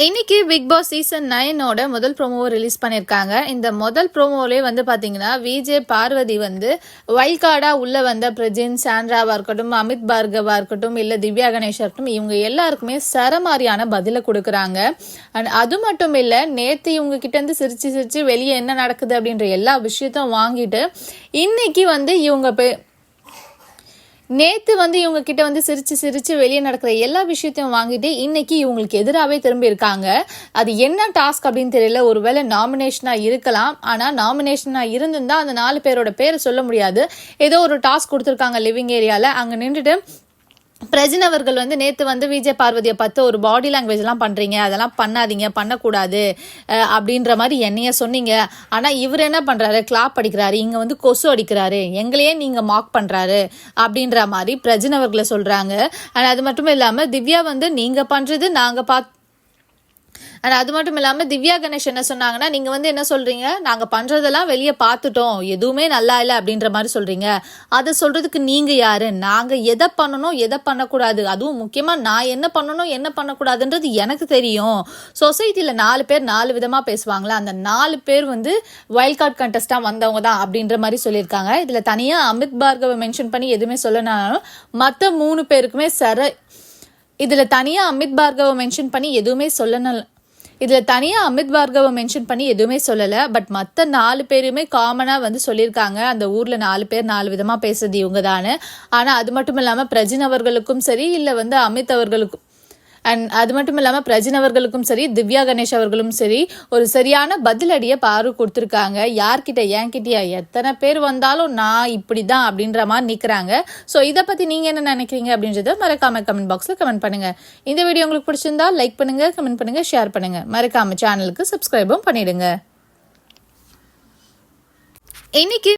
இன்னைக்கு big Boss season 9 முதல் ப்ரோமோவை release பண்ணியிருக்காங்க. இந்த முதல் ப்ரோமோவிலே பார்த்தீங்கன்னா விஜய் பார்வதி வைல்ட் கார்டாக உள்ள வந்த பிரஜின், சாண்ட்ராவாக இருக்கட்டும், அமித் பார்கவா இருக்கட்டும், இல்லை திவ்யா கணேஷா இருக்கட்டும், இவங்க எல்லாருக்குமே சரமாரியான பதிலை கொடுக்குறாங்க. அண்ட் அது மட்டும் இல்லை, நேற்று இவங்க கிட்டேருந்து சிரிச்சு வெளியே என்ன நடக்குது அப்படின்ற எல்லா விஷயத்தையும் வாங்கிட்டு இன்னைக்கு இவங்க நேற்று இவங்க கிட்ட சிரிச்சு வெளியே நடக்கிற எல்லா விஷயத்தையும் வாங்கிட்டு இன்னைக்கு இவங்களுக்கு எதிராகவே திரும்பி இருக்காங்க. அது என்ன டாஸ்க் அப்படின்னு தெரியல. ஒருவேளை நாமினேஷனாக இருக்கலாம். ஆனால் நாமினேஷனாக இருந்திருந்தா அந்த 4 பேரோட பேரை சொல்ல முடியாது. ஏதோ ஒரு டாஸ்க் கொடுத்துருக்காங்க லிவிங் ஏரியாவில். அங்கே நின்றுட்டு பிரஜின் அவர்கள் நேற்று விஜய் பார்வதியை பார்த்து ஒரு பாடி லாங்குவேஜ் எல்லாம் பண்றீங்க, அதெல்லாம் பண்ணாதீங்க, பண்ணக்கூடாது அப்படின்ற மாதிரி என்னைய சொன்னீங்க. ஆனா இவர் என்ன பண்றாரு, கிளாப் அடிக்கிறாரு, இங்க கொசு அடிக்கிறாரு, எங்களையே நீங்க மார்க் பண்றாரு அப்படின்ற மாதிரி பிரஜின் அவர்களை சொல்றாங்க. அது மட்டும் இல்லாம திவ்யா நீங்க பண்றது நாங்க பார்த்து அது மட்டும் இல்லாமல் திவ்யா கணேஷ் என்ன சொன்னாங்கன்னா, நீங்கள் என்ன சொல்கிறீங்க, நாங்கள் பண்ணுறதெல்லாம் வெளியே பார்த்துட்டோம், எதுவுமே நல்லா இல்லை அப்படின்ற மாதிரி சொல்கிறீங்க. அதை சொல்கிறதுக்கு நீங்கள் யார்? நாங்கள் எதை பண்ணணும், எதை பண்ணக்கூடாது, அதுவும் முக்கியமாக நான் என்ன பண்ணணும், என்ன பண்ணக்கூடாதுன்றது எனக்கு தெரியும். சொசைட்டியில் 4 பேர் 4 விதமாக பேசுவாங்களா, அந்த 4 பேர் வைல்ட் கார்டு கண்டஸ்டாக வந்தவங்க தான் அப்படின்ற மாதிரி சொல்லியிருக்காங்க. இதில் தனியாக அமித் பார்கவை மென்ஷன் பண்ணி எதுவுமே சொல்லனாலும் மற்ற 3 பேருக்குமே இதில் தனியாக அமித் பார்கவை மென்ஷன் பண்ணி எதுவுமே எதுவுமே சொல்லலை. பட் மற்ற 4 பேருமே காமனாக சொல்லியிருக்காங்க, அந்த ஊரில் 4 பேர் 4 விதமாக பேசுறது இவங்க தானே. ஆனால் அது மட்டும் இல்லாமல் பிரஜின் அவர்களுக்கும் சரி, இல்லை அமித் அவர்களுக்கும் அது மட்டும் இல்லாமல் பிரஜின் அவர்களுக்கும் சரி, திவ்யா கணேஷ் அவர்களும் சரி, ஒரு சரியான பதிலடியை பாரு கொடுத்துருக்காங்க. யார்கிட்ட, என்கிட்டயா, எத்தனை பேர் வந்தாலும் நான் இப்படி தான் அப்படின்ற மாதிரி நிற்கிறாங்க. ஸோ இதை பற்றி நீங்கள் என்ன நினைக்கிறீங்க அப்படின்றத மறக்காம கமெண்ட் பாக்ஸில் கமெண்ட் பண்ணுங்கள். இந்த வீடியோ உங்களுக்கு பிடிச்சிருந்தா லைக் பண்ணுங்கள், கமெண்ட் பண்ணுங்கள், ஷேர் பண்ணுங்கள். மறக்காம சேனலுக்கு சப்ஸ்கிரைபும் பண்ணிடுங்க. இன்னைக்கு